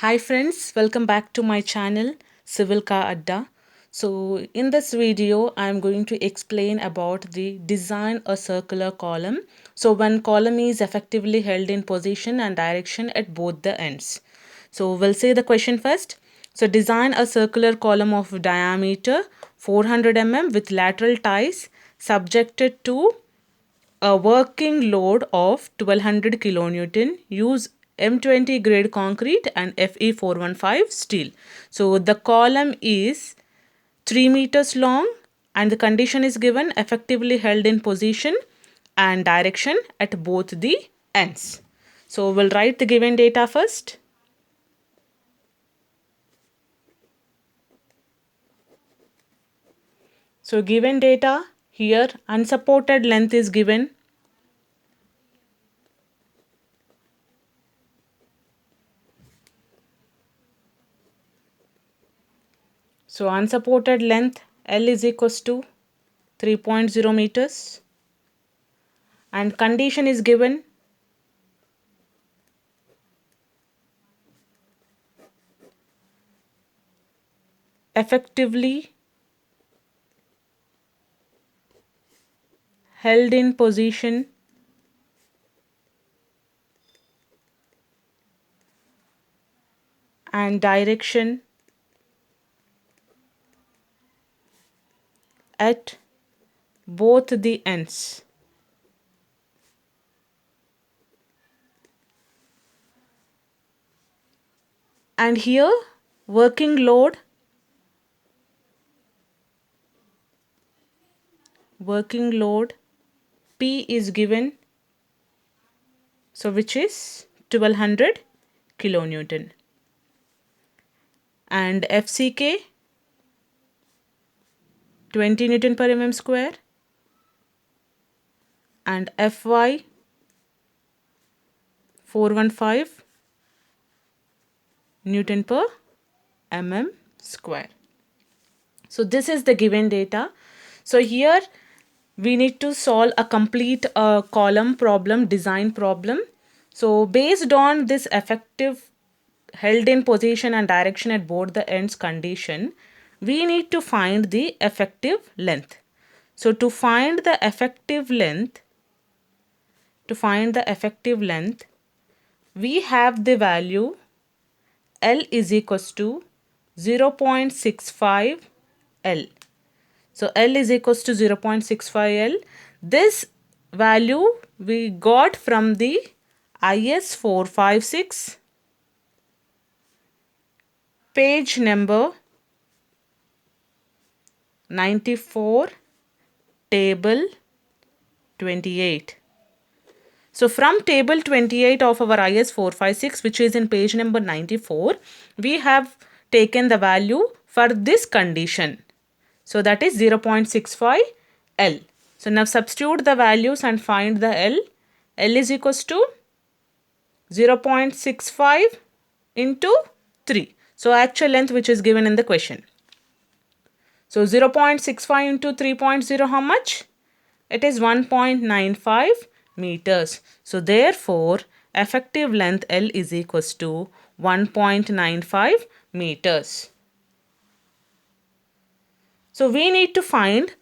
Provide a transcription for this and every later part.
Hi friends, welcome back to my channel Civil Ka Adda. So in this video, I am going to explain about the design a circular column. So when column is effectively held in position and direction at both the ends. So we'll say the question first. So design a circular column of diameter 400 mm with lateral ties subjected to a working load of 1200 kilonewton. Use M20 grade concrete and Fe415 steel. So the column is 3 meters long and the condition is given effectively held in position and direction at both the ends. So we'll write the given data first. So given data here, unsupported length is given. So unsupported length L is equals to 3.0 meters and condition is given effectively held in position and direction at both the ends. And here working load P is given, so which is 1200 kilonewton, and FCK 20 Newton per mm square and Fy 415 Newton per mm square. So this is the given data. So here we need to solve a complete column problem, design problem. So based on this effective held in position and direction at both the ends condition, we need to find the effective length. So to find the effective length, we have the value L is equals to 0.65 L. So L is equals to 0.65 L. This value we got from the IS 456 page number 94, table 28. So from table 28 of our IS 456, which is in page number 94, we have taken the value for this condition. So that is 0.65 L. So now substitute the values and find the L. L is equals to 0.65 into 3. So actual length which is given in the question. So 0.65 into 3.0 how much? It is 1.95 meters. So therefore effective length L is equals to 1.95 meters. So we need to find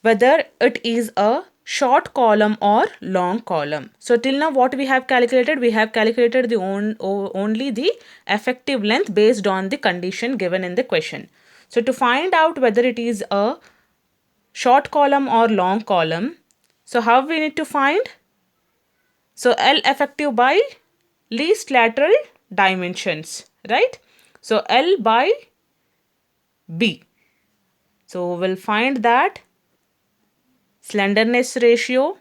whether it is a short column or long column. So till now what we have calculated? We have calculated the only the effective length based on the condition given in the question. So to find out whether it is a short column or long column, so how we need to find? So L effective by least lateral dimensions, right? So L by B. So we'll find that slenderness ratio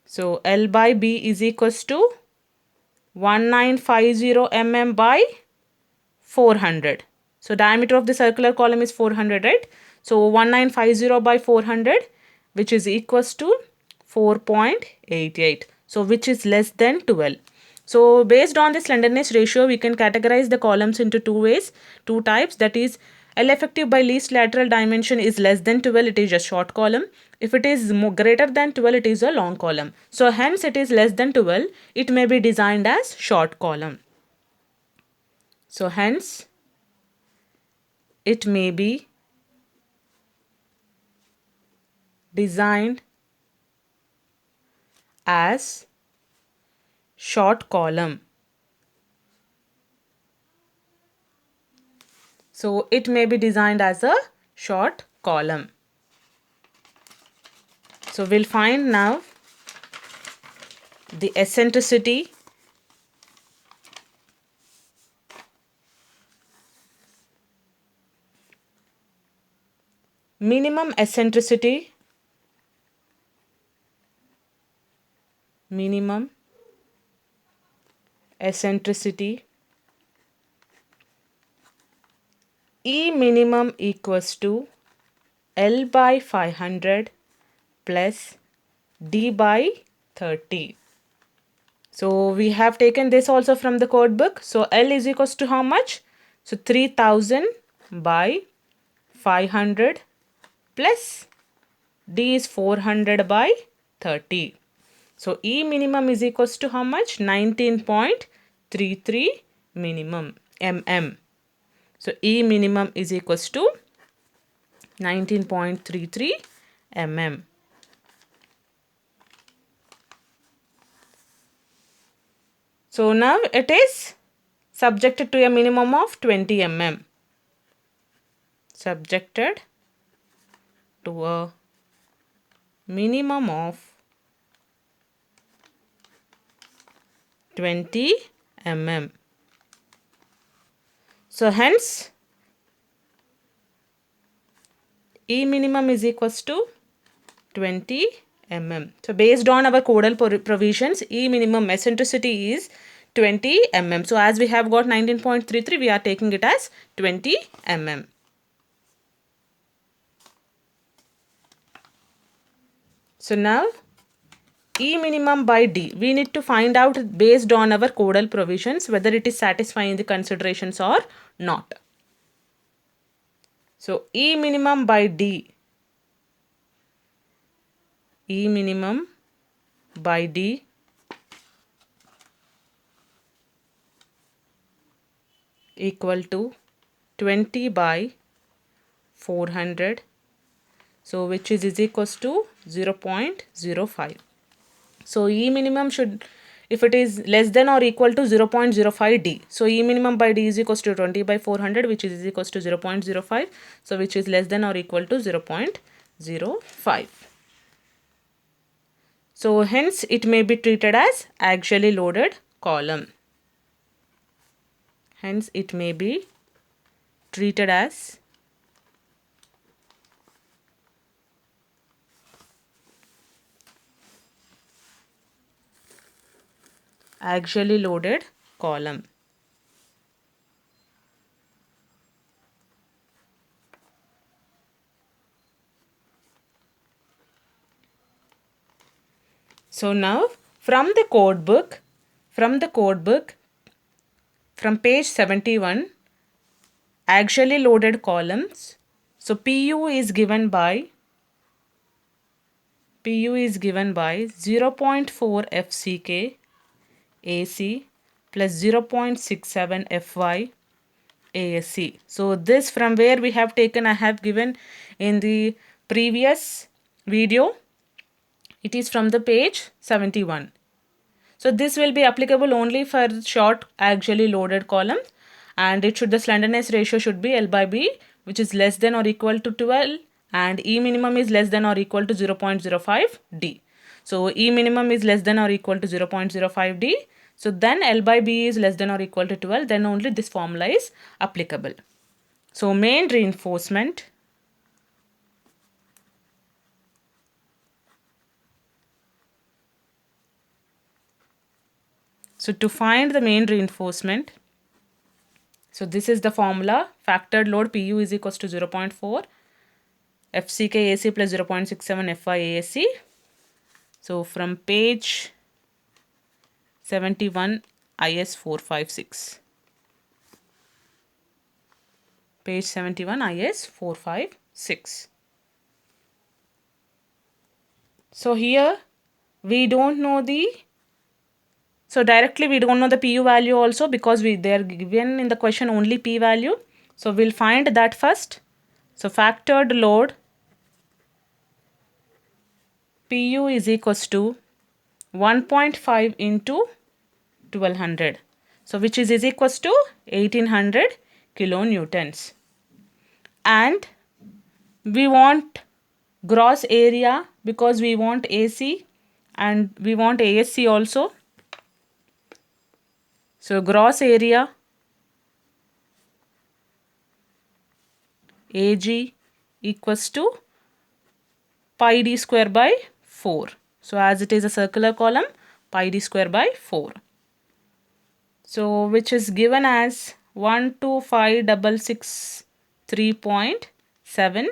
so L by B is equals to 1950 mm by 400. So diameter of the circular column is 400, right? So 1950 by 400, which is equals to 4.88. So which is less than 12. So based on the slenderness ratio, we can categorize the columns into two types. That is L effective by least lateral dimension is less than 12. It is a short column. If it is greater than 12, it is a long column. So hence it is less than 12, it may be designed as short column. So hence it may be designed as short column. So it may be designed as a short column. So we'll find now the eccentricity, minimum eccentricity, minimum eccentricity, E minimum equals to L by 500 plus D by 30. So we have taken this also from the code book. So L is equals to how much? So 3000 by 500 plus D is 400 by 30. So E minimum is equals to how much? 19.33 minimum mm. So E minimum is equals to 19.33 mm. So now it is subjected to a minimum of 20 mm. Subjected to a minimum of 20 mm. So hence E minimum is equals to 20 mm. So based on our codal provisions, E minimum eccentricity is 20 mm. So as we have got 19.33, we are taking it as 20 mm. So now E minimum by D, we need to find out based on our codal provisions whether it is satisfying the considerations or not. So E minimum by D, E minimum by D equal to 20 by 400, so which is equals to 0.05. So E minimum should, if it is less than or equal to 0.05 D, so E minimum by D is equals to 20 by 400, which is equals to 0.05, so which is less than or equal to 0.05. So hence it may be treated as axially loaded column. Hence it may be treated as axially loaded column. So now from the code book, from page 71, axially loaded columns. So PU is given by 0.4 FCK AC plus 0.67 FY ASC. So this from where we have taken, I have given in the previous video. It is from the page 71. So this will be applicable only for short axially loaded columns, and the slenderness ratio should be L by B, which is less than or equal to 12, and E minimum is less than or equal to 0.05 D. So E minimum is less than or equal to 0.05 D. So then L by B is less than or equal to 12, then only this formula is applicable. So main reinforcement, so to find the main reinforcement, so this is the formula, factored load PU is equals to 0.4 FCK AC plus 0.67 FY ASC. So from page 71 IS 456. Page 71 IS 456. So here we don't know the, so directly we don't know the PU value also, because they are given in the question only P value. So we'll find that first. So factored load PU is equals to 1.5 into 1200. So which is equals to 1800 kilonewtons. And we want gross area because we want AC and we want ASC also. So gross area AG equals to pi d square by 4. So as it is a circular column, pi d square by 4. So which is given as 125,663.7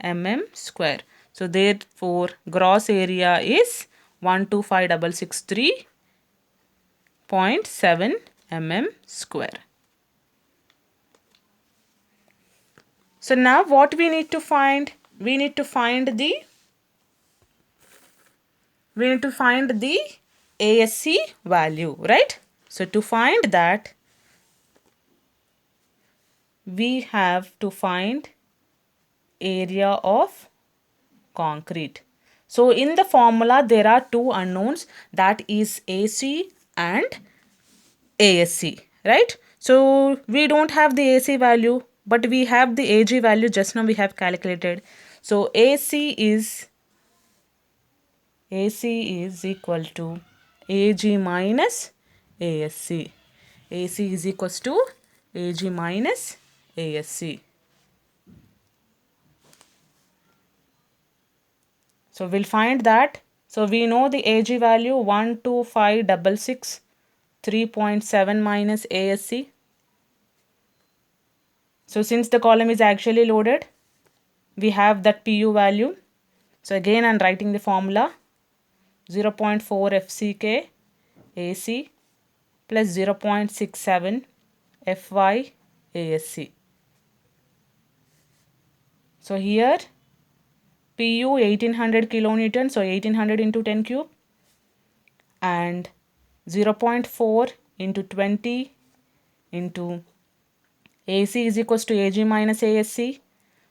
mm square. So therefore gross area is 125,663.7 mm square. So now what we need to find? We need to find the ASC value, right? So to find that, we have to find area of concrete. So in the formula there are two unknowns, that is AC and ASC, right? So we don't have the AC value, but we have the AG value, just now we have calculated. So AC is equal to AG minus ASC. AC is equals to AG minus ASC. So we'll find that. So we know the AG value 125,663.7 minus ASC. So since the column is actually loaded, we have that PU value. So again I'm writing the formula, 0.4 FCK AC plus 0.67 FY ASC. So here PU 1800 kilonewton, so 1800 into 10 cube, and 0.4 into 20 into AC is equals to AG minus ASC.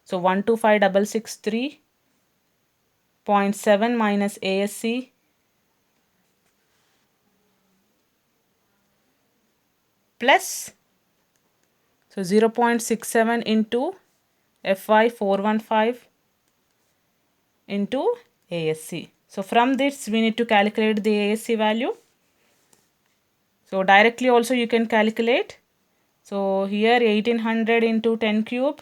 So 125,663.7 minus ASC plus, so 0.67 into FY415 into ASC. So from this we need to calculate the ASC value. So directly also you can calculate. So here 1800 into 10 cube,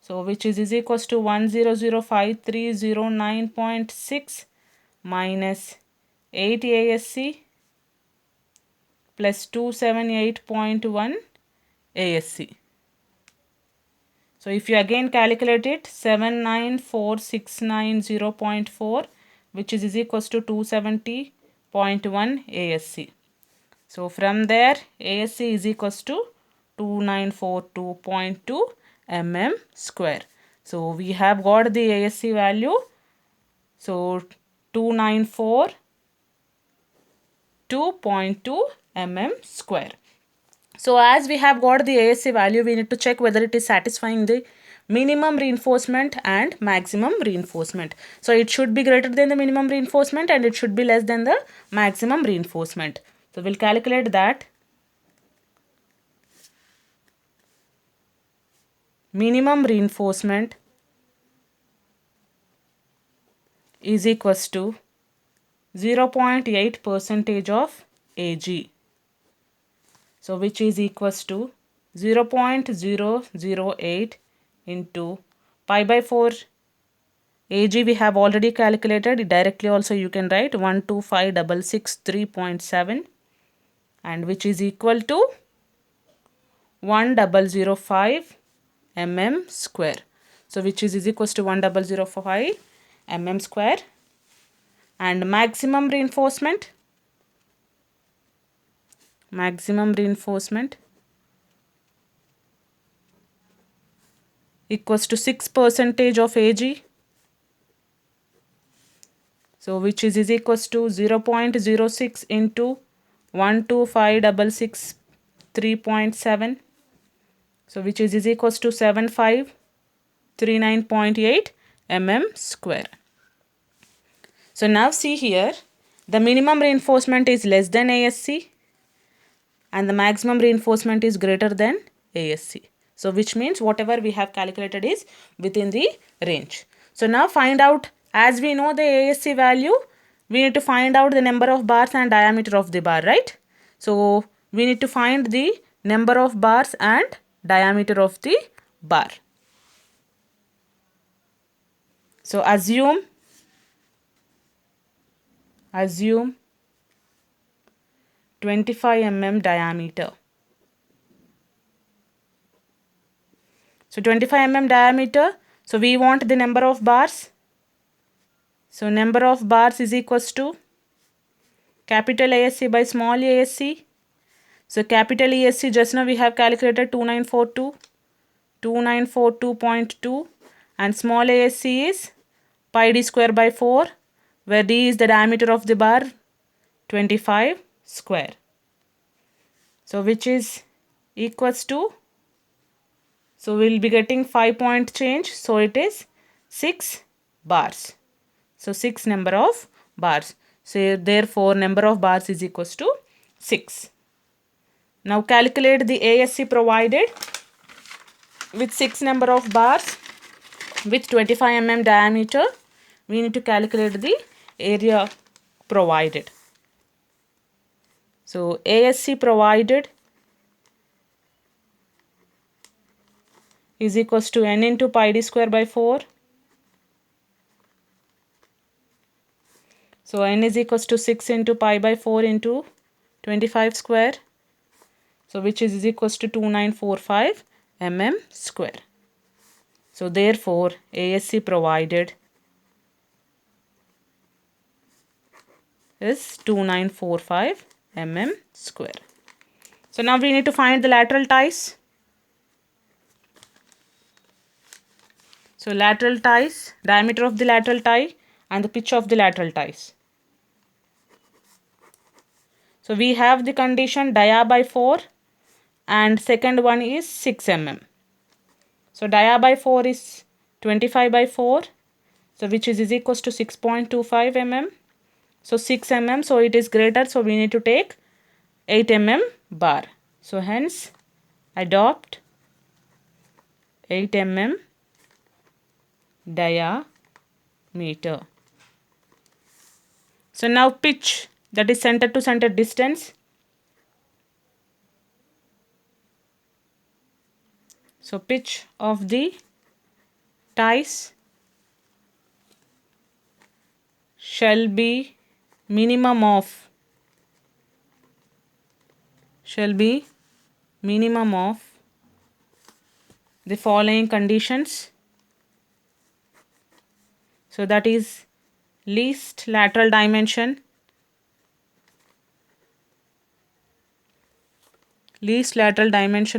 so which is equals to 1005309.6 minus 8 ASC plus 278.1 ASC. So if you again calculate it, 794,690.4, which is equals to 270.1 ASC. So from there ASC is equals to 2942.2 mm square. So we have got the ASC value. So 2942.2 mm square. So as we have got the ASC value, we need to check whether it is satisfying the minimum reinforcement and maximum reinforcement. So it should be greater than the minimum reinforcement and it should be less than the maximum reinforcement. So we'll calculate that. Minimum reinforcement is equals to 0.8 percentage of AG. So which is equals to 0.008 into pi by 4. AG we have already calculated. Directly also you can write 125,663.7 and which is equal to 1005 mm square. So which is equals to 1005 mm square. And maximum reinforcement equals to 6% of AG So which is equals to 0.06 into 125,663.7. So which is equals to 7539.8 mm square. So now see here, the minimum reinforcement is less than ASC and the maximum reinforcement is greater than ASC. So which means whatever we have calculated is within the range. So now find out, as we know the ASC value, we need to find out the number of bars and diameter of the bar, right? So we need to find the number of bars and diameter of the bar. So assume 25 mm diameter. So 25 mm diameter. So we want the number of bars. So number of bars is equals to capital ASC by small ASC. So capital ASC just now we have calculated 2942.2 and small ASC is pi d square by 4, where d is the diameter of the bar, 25 square. So which is equals to, so we'll be getting 5-point change, so it is 6 bars. So 6 number of bars. So therefore number of bars is equals to 6. Now calculate the ASC provided with 6 number of bars with 25 mm diameter. We need to calculate the area provided. So ASC provided is equals to n into pi d square by 4. So n is equals to 6 into pi by 4 into 25 square. So which is equals to 2945 mm square. So therefore ASC provided is 2945 mm square. So now we need to find the lateral ties. So lateral ties, diameter of the lateral tie and the pitch of the lateral ties. So we have the condition dia by 4 and second one is 6 mm. So dia by 4 is 25 by 4. So which is equals to 6.25 mm. So 6 mm, so it is greater, so we need to take 8 mm bar. So hence adopt 8 mm diameter. So now pitch, that is center to center distance. So pitch of the ties shall be minimum of the following conditions. So that is least lateral dimension,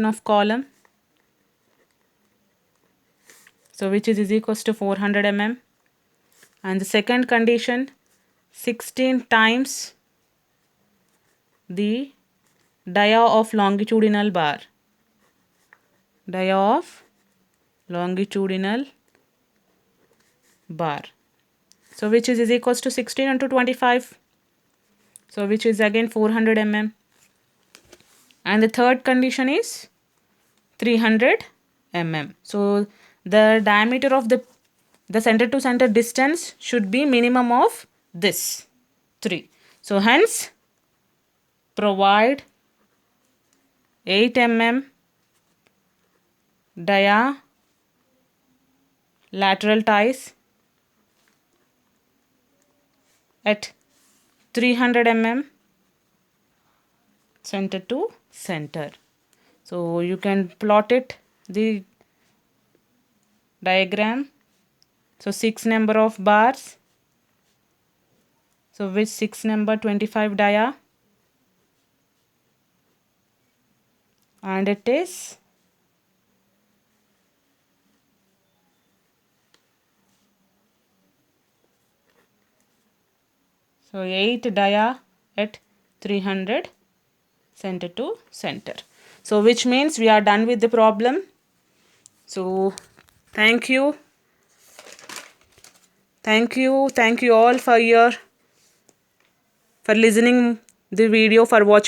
of column, so which is equals to 400 mm, and the second condition 16 times the dia of longitudinal bar, so which is equals to 16 into 25, so which is again 400 mm, and the third condition is 300 mm. So the diameter of the center to center distance should be minimum of this 3. So hence provide 8 mm dia lateral ties at 300 mm center to center. So you can plot it, the diagram. So 6 number of bars, so with 6 number 25 dia, and it is So 8 dia at 300 center to center. So which means we are done with the problem. So thank you. Thank you all for listening the video, for watching.